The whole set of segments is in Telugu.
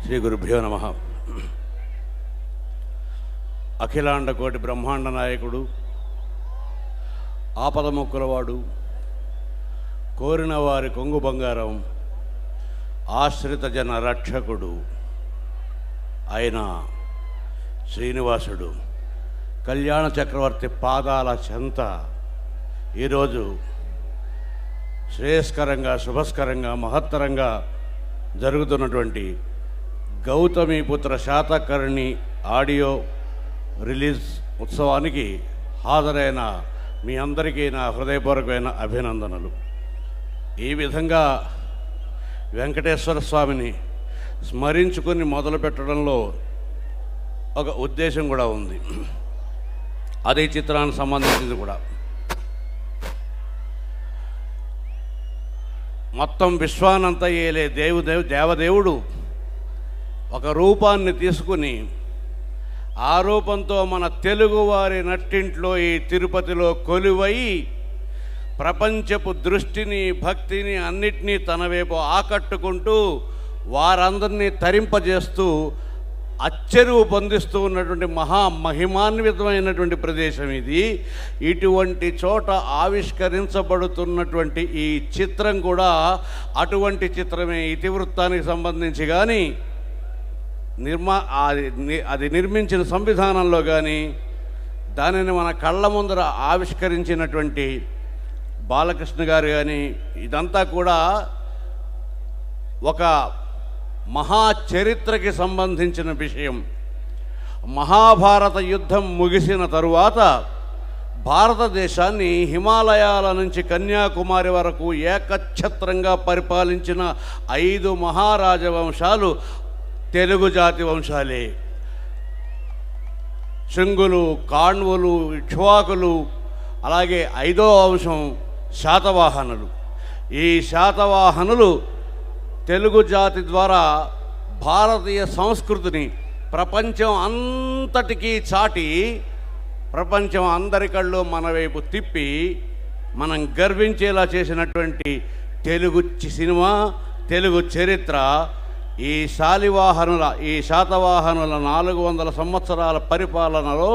శ్రీ గురుభ్యో నమః. అఖిలాండ కోటి బ్రహ్మాండ నాయకుడు, ఆపదముక్కులవాడు, కోరిన వారి కొంగు బంగారం, ఆశ్రిత జన రక్షకుడు అయిన శ్రీనివాసుడు కళ్యాణ చక్రవర్తి పాదాల చెంత ఈరోజు శ్రేయస్కరంగా, శుభస్కరంగా, మహత్తరంగా జరుగుతున్నటువంటి గౌతమీపుత్ర శాతకర్ణి ఆడియో రిలీజ్ ఉత్సవానికి హాజరైన మీ అందరికీ నా హృదయపూర్వకమైన అభినందనలు. ఈ విధంగా వెంకటేశ్వర స్వామిని స్మరించుకొని మొదలు పెట్టడంలో ఒక ఉద్దేశం కూడా ఉంది. అదే చిత్రానికి సంబంధించింది కూడా. మొత్తం విశ్వానంతా ఏలే దేవదేవుడు ఒక రూపాన్ని తీసుకుని ఆ రూపంతో మన తెలుగువారి నట్టింట్లో ఈ తిరుపతిలో కొలువై ప్రపంచపు దృష్టిని, భక్తిని అన్నిటినీ తన వైపు ఆకట్టుకుంటూ వారందరినీ తరింపజేస్తూ అచ్చెరువు పొందిస్తూ ఉన్నటువంటి మహిమాన్వితమైనటువంటి ప్రదేశం ఇది. ఇటువంటి చోట ఆవిష్కరించబడుతున్నటువంటి ఈ చిత్రం కూడా అటువంటి చిత్రమే. ఇతివృత్తానికి సంబంధించి కానీ అది నిర్మించిన సంవిధానంలో కానీ దానిని మన కళ్ళ ముందర ఆవిష్కరించినటువంటి బాలకృష్ణ గారు కానీ ఇదంతా కూడా ఒక మహాచరిత్రకి సంబంధించిన విషయం. మహాభారత యుద్ధం ముగిసిన తరువాత భారతదేశాన్ని హిమాలయాల నుంచి కన్యాకుమారి వరకు ఏకఛత్రంగా పరిపాలించిన 5 మహారాజవంశాలు తెలుగు జాతి వంశాలే. శృంగులు, కాణ్వులు, ఇక్ష్వాకులు, అలాగే 5వ వంశం శాతవాహనులు. ఈ శాతవాహనులు తెలుగు జాతి ద్వారా భారతీయ సంస్కృతిని ప్రపంచం అంతటికీ చాటి, ప్రపంచం అందరి కళ్ళు మన వైపు తిప్పి మనం గర్వించేలా చేసినటువంటి తెలుగు సినిమా, తెలుగు చరిత్ర ఈ శాతవాహనుల 400 సంవత్సరాల పరిపాలనలో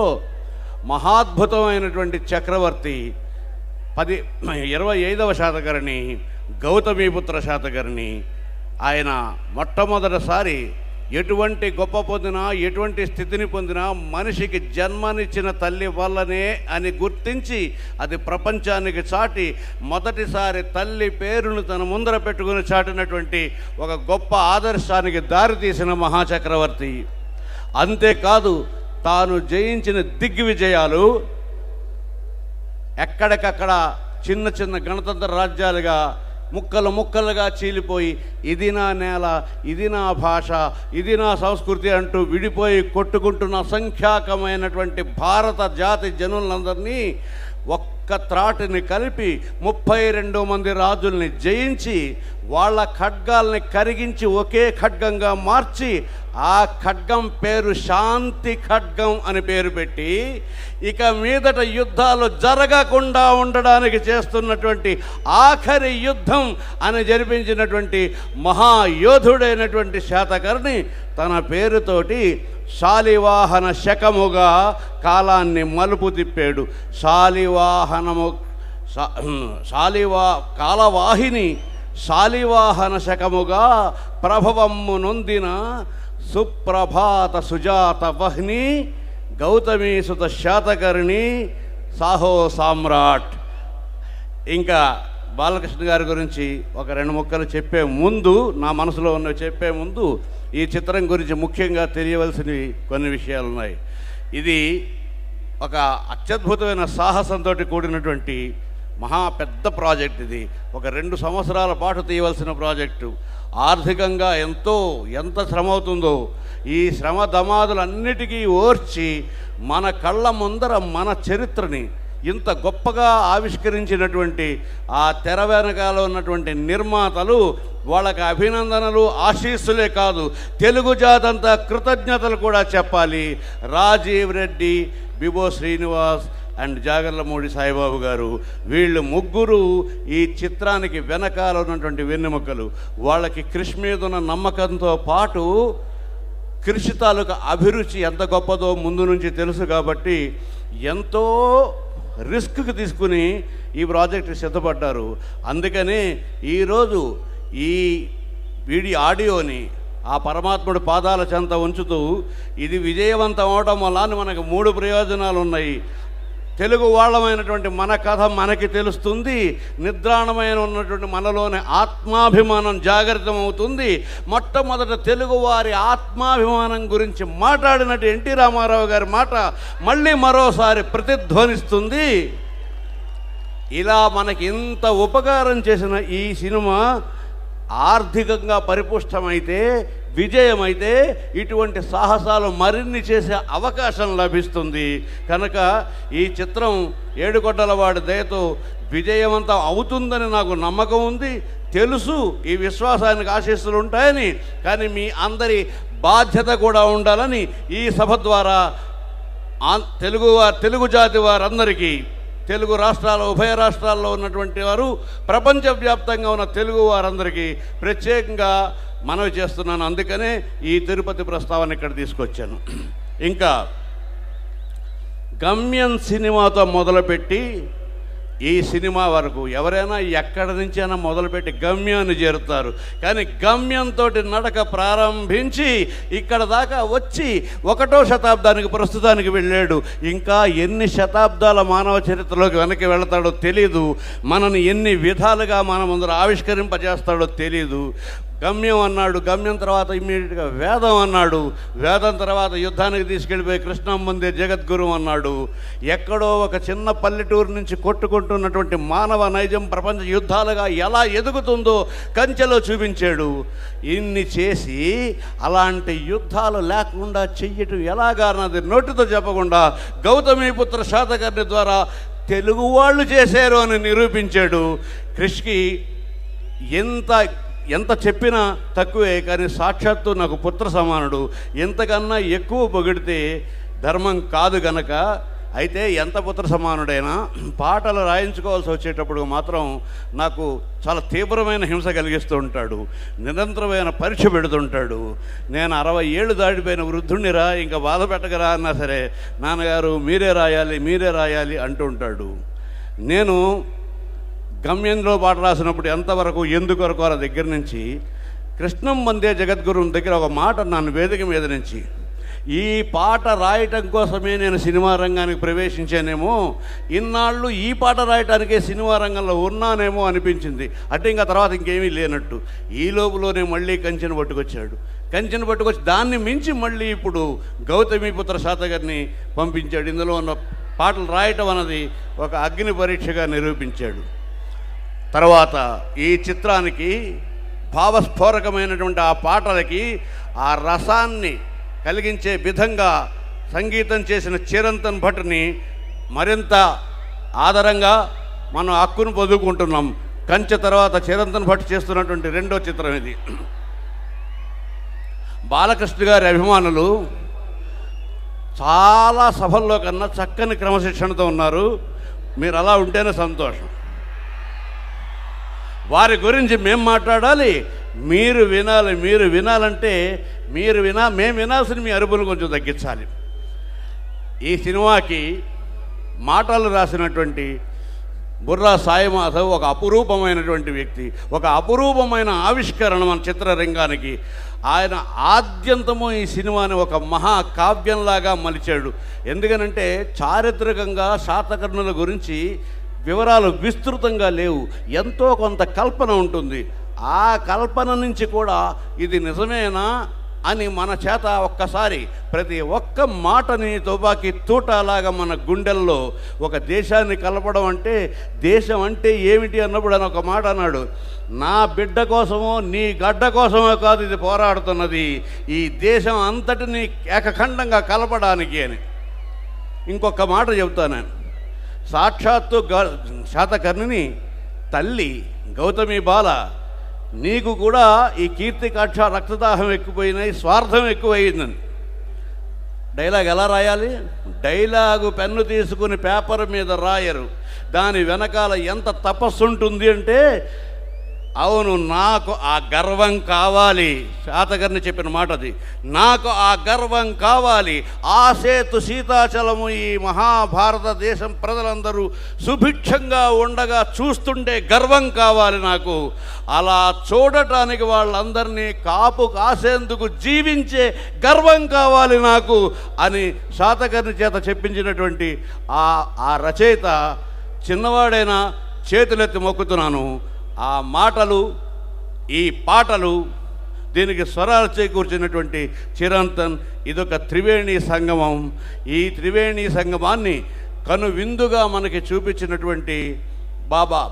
మహాద్భుతమైనటువంటి చక్రవర్తి 25వ శాతకర్ణి గౌతమీపుత్ర శాతకర్ణి. ఆయన మొట్టమొదటిసారి ఎటువంటి గొప్ప పొందినా, ఎటువంటి స్థితిని పొందినా మనిషికి జన్మనిచ్చిన తల్లి వల్లనే అని గుర్తించి అది ప్రపంచానికి చాటి మొదటిసారి తల్లి పేరును తన ముందర పెట్టుకుని చాటినటువంటి ఒక గొప్ప ఆదర్శానికి దారితీసిన మహాచక్రవర్తి. అంతేకాదు, తాను జయించిన దిగ్విజయాలు ఎక్కడికక్కడ చిన్న చిన్న గణతంత్ర రాజ్యాలుగా ముక్కలుగా చీలిపోయి ఇది నా నేల, ఇది నా భాష, ఇది నా సంస్కృతి అంటూ విడిపోయి కొట్టుకుంటున్న అసంఖ్యాకమైనటువంటి భారత జాతి జనులందరినీ ఒక్క త్రాటిని కలిపి 32 మంది రాజుల్ని జయించి వాళ్ళ ఖడ్గాల్ని కరిగించి ఒకే ఖడ్గంగా మార్చి ఆ ఖడ్గం పేరు శాంతి ఖడ్గం అని పేరు పెట్టి ఇక మీదట యుద్ధాలు జరగకుండా ఉండడానికి చేస్తున్నటువంటి ఆఖరి యుద్ధం అని జరిపించినటువంటి మహాయోధుడైనటువంటి శాతకర్ణి తన పేరుతోటి శాలివాహన శకముగా కాలాన్ని మలుపు తిప్పాడు. కాలవాహిని శాలివాహన శకముగా ప్రభవమ్ము నొందిన సుప్రభాత సుజాత వహ్ని గౌతమీసుత శాతకర్ణి సాహో సామ్రాట్. ఇంకా బాలకృష్ణ గారి గురించి ఒక 2 ముక్కలు చెప్పే ముందు, నా మనసులో ఉన్నవి చెప్పే ముందు ఈ చిత్రం గురించి ముఖ్యంగా తెలియవలసినవి కొన్ని విషయాలు ఉన్నాయి. ఇది ఒక అత్యద్భుతమైన సాహసంతో కూడినటువంటి పెద్ద ప్రాజెక్ట్. ఇది ఒక 2 సంవత్సరాల పాటు తీయవలసిన ప్రాజెక్టు. ఆర్థికంగా ఎంత శ్రమ అవుతుందో ఈ శ్రమ దమాదులన్నిటికీ ఓర్చి మన కళ్ళ ముందర మన చరిత్రని ఇంత గొప్పగా ఆవిష్కరించినటువంటి ఆ తెర వెనకాల ఉన్నటువంటి నిర్మాతలు, వాళ్ళకి అభినందనలు, ఆశీస్సులే కాదు తెలుగు జాతంతా కృతజ్ఞతలు కూడా చెప్పాలి. రాజీవ్ రెడ్డి, బిబో శ్రీనివాస్ అండ్ జాగర్లమూడి సాయిబాబు గారు, వీళ్ళు ముగ్గురు ఈ చిత్రానికి వెనకాల ఉన్నటువంటి వెన్నెముకలు. వాళ్ళకి కృష్ణ మీద ఉన్న నమ్మకంతో పాటు కృషి తాలూకా అభిరుచి ఎంత గొప్పదో ముందు నుంచి తెలుసు కాబట్టి ఎంతో రిస్క్కి తీసుకుని ఈ ప్రాజెక్టు సిద్ధపడ్డారు. అందుకని ఈరోజు ఈ ఆడియోని ఆ పరమాత్ముడి పాదాల చెంత ఉంచుతూ ఇది విజయవంతం అవడం వల్ల మనకు 3 ప్రయోజనాలు ఉన్నాయి. తెలుగు వాళ్ళమైనటువంటి మన కథ మనకి తెలుస్తుంది, నిద్రాణమైన ఉన్నటువంటి మనలోని ఆత్మాభిమానం జాగృతం అవుతుంది. మొట్టమొదట తెలుగువారి ఆత్మాభిమానం గురించి మాట్లాడినట్టు ఎన్టీ రామారావు గారి మాట మళ్ళీ మరోసారి ప్రతిధ్వనిస్తుంది. ఇలా మనకి ఇంత ఉపకారం చేసిన ఈ సినిమా ఆర్థికంగా పరిపుష్టమైతే, విజయమైతే ఇటువంటి సాహసాలు మరిన్ని చేసే అవకాశం లభిస్తుంది. కనుక ఈ చిత్రం ఏడుకొండలవాడి దయతో విజయవంతం అవుతుందని నాకు నమ్మకం ఉంది, తెలుసు. ఈ విశ్వాసానికి ఆశీస్సులు ఉంటాయని, కానీ మీ అందరి బాధ్యత కూడా ఉండాలని ఈ సభ ద్వారా తెలుగు జాతి వారందరికీ, తెలుగు రాష్ట్రాలు ఉభయ రాష్ట్రాల్లో ఉన్నటువంటి వారు, ప్రపంచవ్యాప్తంగా ఉన్న తెలుగు వారందరికీ ప్రత్యేకంగా మనవి చేస్తున్నాను. అందుకనే ఈ తిరుపతి ప్రస్తావన ఇక్కడ తీసుకొచ్చాను. ఇంకా గమ్యం సినిమాతో మొదలుపెట్టి ఈ సినిమా వరకు ఎవరైనా ఎక్కడి నుంచైనా మొదలుపెట్టి గమ్యాన్ని చేరుతారు. కానీ గమ్యంతో నడక ప్రారంభించి ఇక్కడ దాకా వచ్చి 1వ శతాబ్దానికి ప్రస్తుతానికి వెళ్ళాడు. ఇంకా ఎన్ని శతాబ్దాల మానవ చరిత్రలోకి వెనక్కి వెళతాడో తెలీదు. మనని ఎన్ని విధాలుగా మన ముందర ఆవిష్కరింపజేస్తాడో తెలీదు. గమ్యం అన్నాడు, గమ్యం తర్వాత ఇమ్మీడియట్గా వేదం అన్నాడు, వేదం తర్వాత యుద్ధానికి తీసుకెళ్ళిపోయి కృష్ణం ముందే జగద్గురు అన్నాడు. ఎక్కడో ఒక చిన్న పల్లెటూరు నుంచి కొట్టుకుంటున్నటువంటి మానవ నైజం ప్రపంచ యుద్ధాలుగా ఎలా ఎదుగుతుందో కంచెలో చూపించాడు. ఇన్ని చేసి అలాంటి యుద్ధాలు లేకుండా చెయ్యటం ఎలాగా అన్నది నోటితో చెప్పకుండా గౌతమీపుత్ర శాతకర్ణి ద్వారా తెలుగు వాళ్ళు చేశారు అని నిరూపించాడు. కృష్కి ఎంత చెప్పినా తక్కువే, కానీ సాక్షాత్తు నాకు పుత్ర సమానుడు. ఎంతకన్నా ఎక్కువ పొగిడితే ధర్మం కాదు గనక. అయితే ఎంత పుత్ర సమానుడైనా పాటలు రాయించుకోవాల్సి వచ్చేటప్పుడు మాత్రం నాకు చాలా తీవ్రమైన హింస కలిగిస్తూ ఉంటాడు, నిరంతరమైన పరీక్ష పెడుతుంటాడు. నేను 60 ఏళ్ళు దాటిపోయిన వృద్ధుణ్ణిరా, ఇంకా బాధ పెట్టగరా అన్నా సరే నాన్నగారు మీరే రాయాలి అంటూ ఉంటాడు. నేను గమ్యంలో పాట రాసినప్పుడు ఎంతవరకు ఎందుకొరకు అన్న దగ్గర నుంచి కృష్ణం వందే జగద్గురుం దగ్గర ఒక మాట నన్ను వేదిక మీద నుంచి, ఈ పాట రాయటం కోసమే నేను సినిమా రంగానికి ప్రవేశించానేమో, ఇన్నాళ్ళు ఈ పాట రాయటానికే సినిమా రంగంలో ఉన్నానేమో అనిపించింది. అంటే ఇంకా తర్వాత ఇంకేమీ లేనట్టు. ఈ లోపులోనే మళ్ళీ కంచెను పట్టుకొచ్చి దాన్ని మించి మళ్ళీ ఇప్పుడు గౌతమీపుత్ర శాతకర్ణి పంపించాడు. ఇందులో ఉన్న పాటలు రాయటం అన్నది ఒక అగ్ని పరీక్షగా నిరూపించాడు. తర్వాత ఈ చిత్రానికి భావస్ఫోరకమైనటువంటి ఆ పాటలకి ఆ రసాన్ని కలిగించే విధంగా సంగీతం చేసిన చిరంతన్ భట్ని మరింత ఆదరంగా మనం హక్కును పొందుకుంటున్నాం. కంచె తర్వాత చిరంతన్ భట్ చేస్తున్నటువంటి 2వ చిత్రం ఇది. బాలకృష్ణ గారి అభిమానులు చాలా సభల్లో కన్నా చక్కని క్రమశిక్షణతో ఉన్నారు. మీరు అలా ఉంటేనే సంతోషం. వారి గురించి మేము మాట్లాడాలి, మీరు వినాలంటే మేము వినాల్సిన మీ అరుపులు కొంచెం తగ్గించాలి. ఈ సినిమాకి మాటలు రాసినటువంటి బుర్రా సాయిమాధవ్ ఒక అపురూపమైనటువంటి వ్యక్తి, ఒక అపురూపమైన ఆవిష్కరణ మన చిత్రరంగానికి. ఆయన ఆద్యంతము ఈ సినిమాని ఒక మహాకావ్యంలాగా మలిచాడు. ఎందుకనంటే చారిత్రకంగా శాతకర్ణుల గురించి వివరాలు విస్తృతంగా లేవు, ఎంతో కొంత కల్పన ఉంటుంది. ఆ కల్పన నుంచి కూడా ఇది నిజమేనా అని మన చేత ఒక్కసారి ప్రతి ఒక్క మాటని తుపాకీ తూటలాగా మన గుండెల్లో ఒక దేశాన్ని కలపడం అంటే, దేశం అంటే ఏమిటి అన్నప్పుడు అని ఒక మాట అన్నాడు, నా బిడ్డ కోసమో నీ గడ్డ కోసమో కాదు ఇది పోరాడుతున్నది, ఈ దేశం అంతటిని ఏకఖండంగా కలపడానికి అని. ఇంకొక మాట చెప్తాను. సాక్షాత్తు శాతకర్ణిని తల్లి గౌతమి బాల, నీకు కూడా ఈ కీర్తి కక్ష రక్తదాహం ఎక్కువైనాయి, స్వార్థం ఎక్కువయిందని. డైలాగ్ ఎలా రాయాలి? డైలాగు పెన్ను తీసుకుని పేపర్ మీద రాయరు, దాని వెనకాల ఎంత తపస్సు ఉంటుంది అంటే అవును, నాకు ఆ గర్వం కావాలి. శాతకర్ణి చెప్పిన మాట అది. నాకు ఆ గర్వం కావాలి. ఆ సేతు సీతాచలము ఈ మహాభారతదేశం ప్రజలందరూ సుభిక్షంగా ఉండగా చూస్తుంటే గర్వం కావాలి నాకు. అలా చూడటానికి వాళ్ళందరినీ కాపు కాసేందుకు జీవించే గర్వం కావాలి నాకు అని శాతకర్ణి చేత చెప్పించినటువంటి ఆ రచయిత చిన్నవాడైనా చేతులెత్తి మొక్కుతున్నాను. ఆ మాటలు, ఈ పాటలు, దీనికి స్వరాలు చేకూర్చినటువంటి చిరంతన్, ఇదొక త్రివేణి సంగమం. ఈ త్రివేణి సంగమాన్ని కనువిందుగా మనకి చూపించినటువంటి బాబా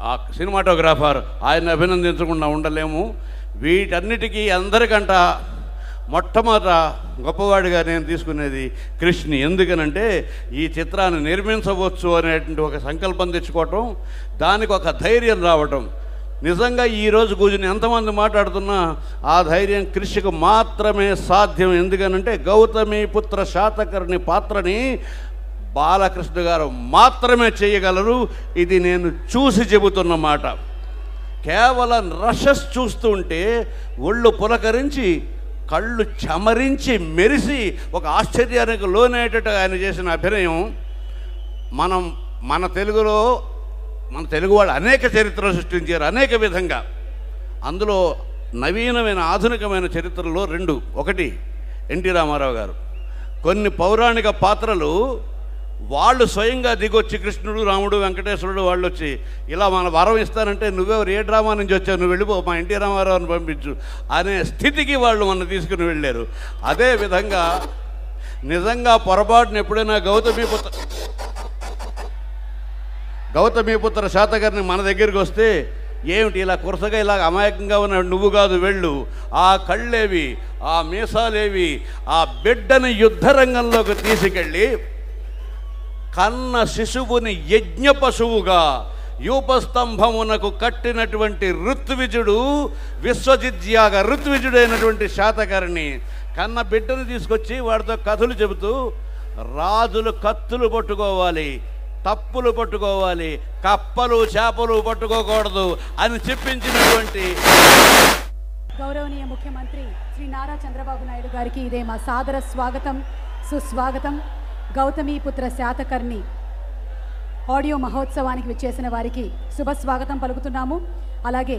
ఆ సినిమాటోగ్రాఫర్, ఆయన అభినందించకుండా ఉండలేము. వీటన్నిటికీ అందరికంట మొట్టమొదట గొప్పవాడిగా నేను తీసుకునేది కృష్ణి. ఎందుకనంటే ఈ చిత్రాన్ని నిర్మించవచ్చు అనేటువంటి ఒక సంకల్పం తెచ్చుకోవటం, దానికి ఒక ధైర్యం రావటం. నిజంగా ఈరోజు కూర్చుని ఎంతమంది మాట్లాడుతున్నా ఆ ధైర్యం కృషికి మాత్రమే సాధ్యం. ఎందుకనంటే గౌతమీపుత్ర శాతకర్ణి పాత్రని బాలకృష్ణ గారు మాత్రమే చేయగలరు. ఇది నేను చూసి చెబుతున్న మాట. కేవలం రషస్ చూస్తుంటే ఒళ్ళు పులకరించి, కళ్ళు చెమరించి, మెరిసి ఒక ఆశ్చర్యానికి లోనేటట్టు ఆయన చేసిన అభినయం. మన తెలుగు వాళ్ళు అనేక చరిత్రలు సృష్టించారు, అనేక విధంగా. అందులో నవీనమైన ఆధునికమైన చరిత్రలో రెండు. ఒకటి ఎన్టీ రామారావు గారు. కొన్ని పౌరాణిక పాత్రలు వాళ్ళు స్వయంగా దిగొచ్చి, కృష్ణుడు, రాముడు, వెంకటేశ్వరుడు వాళ్ళు వచ్చి ఇలా మన వరం ఇస్తానంటే నువ్వెవరు, ఏ డ్రామా నుంచి వచ్చావు, నువ్వు వెళ్ళిపో, మా ఎన్టీ రామారావుని పంపించు అనే స్థితికి వాళ్ళు మన తీసుకుని వెళ్ళారు. అదేవిధంగా నిజంగా పొరపాటున ఎప్పుడైనా గౌతమీపుత్ర శాతకర్ణి మన దగ్గరికి వస్తే, ఏమిటి ఇలా కురసగా ఇలా అమాయకంగా ఉన్నాడు, నువ్వు కాదు వెళ్ళు, ఆ కళ్ళేవి, ఆ మీసాలేవి, ఆ బిడ్డని యుద్ధరంగంలోకి తీసుకెళ్ళి కన్న శిశువుని యజ్ఞ పశువుగా యూపస్తంభమునకు కట్టినటువంటి ఋత్విజుడు, విశ్వజిత్యాగ ఋత్విజుడైనటువంటి శాతకర్ణి కన్న బిడ్డను తీసుకొచ్చి వాడితో కథలు చెబుతూ, రాజులు కత్తులు పట్టుకోవాలి, తప్పులు పట్టుకోవాలి, కప్పలు చేపలు పట్టుకోకూడదు అని చెప్పించినటువంటి గౌరవనీయ ముఖ్యమంత్రి శ్రీ నారా చంద్రబాబు నాయుడు గారికి ఇదే మా సాదర స్వాగతం, సుస్వాగతం. గౌతమీపుత్ర శాతకర్ణి ఆడియో మహోత్సవానికి విచ్చేసిన వారికి శుభస్వాగతం పలుకుతున్నాము. అలాగే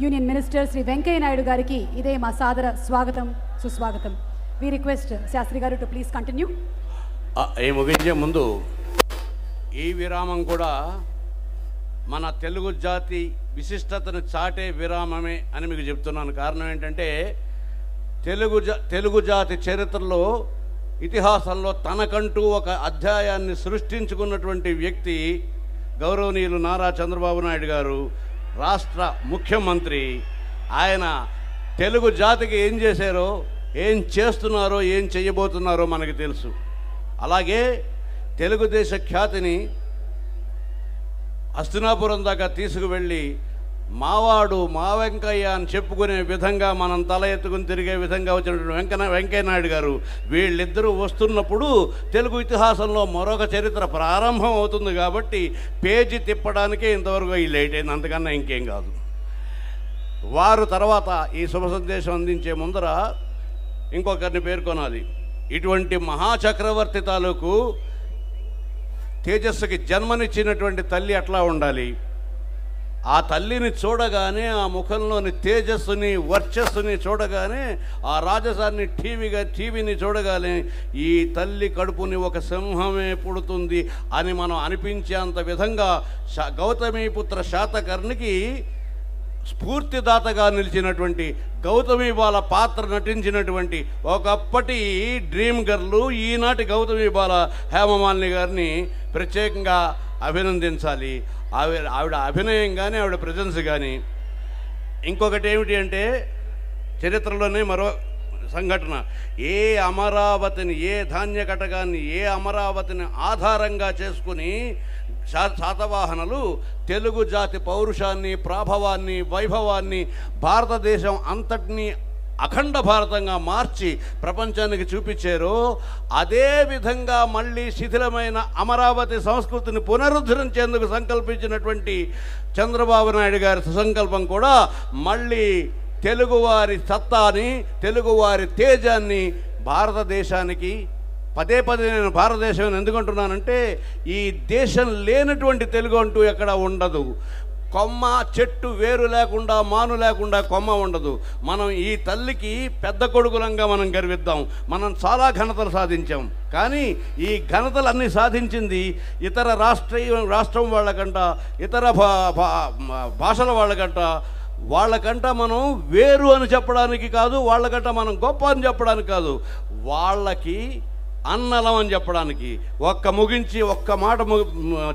యూనియన్ మినిస్టర్ శ్రీ వెంకయ్య నాయుడు గారికి ఇదే మా సాదర స్వాగతం, సుస్వాగతం. వి రిక్వెస్ట్ శాస్త్రి గారు టు ప్లీజ్ కంటిన్యూ. ఈ ముగించే ముందు ఈ విరామం కూడా మన తెలుగు జాతి విశిష్టతను చాటే విరామమే అని మీకు చెప్తున్నాను. కారణం ఏంటంటే తెలుగు జాతి చరిత్రలో, ఇతిహాసంలో తనకంటూ ఒక అధ్యాయాన్ని సృష్టించుకున్నటువంటి వ్యక్తి గౌరవనీయులు నారా చంద్రబాబు నాయుడు గారు, రాష్ట్ర ముఖ్యమంత్రి. ఆయన తెలుగు జాతికి ఏం చేశారో, ఏం చేస్తున్నారో, ఏం చేయబోతున్నారో మనకి తెలుసు. అలాగే తెలుగుదేశ ఖ్యాతిని హస్తినాపురం దాకా తీసుకువెళ్ళి మావాడు, మా వెంకయ్య అని చెప్పుకునే విధంగా మనం తల ఎత్తుకుని తిరిగే విధంగా వచ్చినటువంటి వెంకయ్య నాయుడు గారు, వీళ్ళిద్దరూ వస్తున్నప్పుడు తెలుగు ఇతిహాసంలో మరొక చరిత్ర ప్రారంభం అవుతుంది. కాబట్టి పేజీ తిప్పడానికే ఇంతవరకు ఈ లేట్ అయింది, అంతకన్నా ఇంకేం కాదు. వారు తర్వాత ఈ శుభ సందేశం అందించే ముందర ఇంకొకరిని పేర్కొనాలి. ఇటువంటి మహాచక్రవర్తి తాలూకు తేజస్సుకి జన్మనిచ్చినటువంటి తల్లి అట్లా ఉండాలి. ఆ తల్లిని చూడగానే, ఆ ముఖంలోని తేజస్సుని, వర్చస్సుని చూడగానే, ఆ రాజసాన్ని టీవీని చూడగానే ఈ తల్లి కడుపుని ఒక సింహమే పుడుతుంది అని మనం అనిపించేంత విధంగా గౌతమీపుత్ర శాతకర్ణికి స్ఫూర్తిదాతగా నిలిచినటువంటి గౌతమి బాల పాత్ర నటించినటువంటి ఒకప్పటి డ్రీమ్ గర్లు, ఈనాటి గౌతమి బాల హేమమాలిని గారిని ప్రత్యేకంగా అభినందించాలి. ఆవిడ అభినయం కానీ, ఆవిడ ప్రజెన్స్ కానీ. ఇంకొకటి ఏమిటి అంటే, చరిత్రలోనే మరో సంఘటన. ఏ అమరావతిని, ఏ ధాన్య కటకాన్ని, ఏ అమరావతిని ఆధారంగా చేసుకుని శాతవాహనులు తెలుగు జాతి పౌరుషాన్ని, ప్రాభవాన్ని, వైభవాన్ని, భారతదేశం అంతటినీ అఖండ భారతంగా మార్చి ప్రపంచానికి చూపించారో అదే విధంగా మళ్ళీ శిథిలమైన అమరావతి సంస్కృతిని పునరుద్ధరించేందుకు సంకల్పించినటువంటి చంద్రబాబు నాయుడు గారి సుసంకల్పం కూడా మళ్ళీ తెలుగువారి సత్తాని, తెలుగువారి తేజాన్ని భారతదేశానికి పదే నేను భారతదేశం ఎందుకంటున్నానంటే ఈ దేశం లేనటువంటి తెలుగు అంటూ ఎక్కడ ఉండదు. కొమ్మ చెట్టు వేరు లేకుండా, మాను లేకుండా కొమ్మ ఉండదు. మనం ఈ తల్లికి పెద్ద కొడుకులంగా మనం గర్విద్దాం. మనం చాలా ఘనతలు సాధించాం. కానీ ఈ ఘనతలన్నీ సాధించింది ఇతర రాష్ట్రం వాళ్ళకంట, ఇతర భాషల వాళ్ళకంట మనం వేరు అని చెప్పడానికి కాదు, వాళ్ళకంట మనం గొప్ప అని చెప్పడానికి కాదు, వాళ్ళకి అన్నలం అని చెప్పడానికి. ఒక్క మాట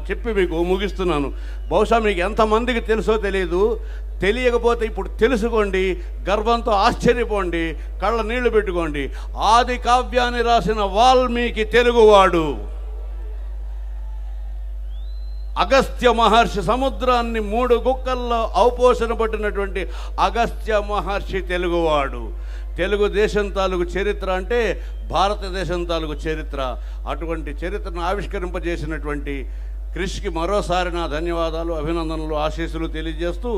చెప్పి మీకు ముగిస్తున్నాను. బహుశా మీకు ఎంతమందికి తెలుసో తెలియదు. తెలియకపోతే ఇప్పుడు తెలుసుకోండి, గర్వంతో ఆశ్చర్యపోండి, కళ్ళ నీళ్లు పెట్టుకోండి. ఆది కావ్యాన్ని రాసిన వాల్మీకి తెలుగువాడు. అగస్త్య మహర్షి సముద్రాన్ని 3 గుక్కల్లో ఔపోసన పట్టినటువంటి అగస్త్య మహర్షి తెలుగువాడు. తెలుగుదేశం తాలూకు చరిత్ర అంటే భారతదేశం తాలూకు చరిత్ర. అటువంటి చరిత్రను ఆవిష్కరింపజేసినటువంటి క్రిష్కి మరోసారి నా ధన్యవాదాలు, అభినందనలు, ఆశీస్సులు తెలియజేస్తూ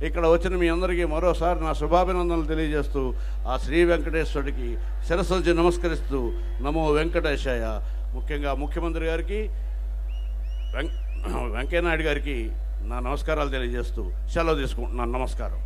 ఇక్కడ వచ్చిన మీ అందరికీ మరోసారి నా శుభాభినందనలు తెలియజేస్తూ ఆ శ్రీ వెంకటేశ్వరుడికి శిరస్సు నమస్కరిస్తూ నమో వెంకటేశాయ. ముఖ్యంగా ముఖ్యమంత్రి గారికి, వెంకయ్యనాయుడు గారికి నా నమస్కారాలు తెలియజేస్తూ సెలవు తీసుకుంటున్నాను. నమస్కారం.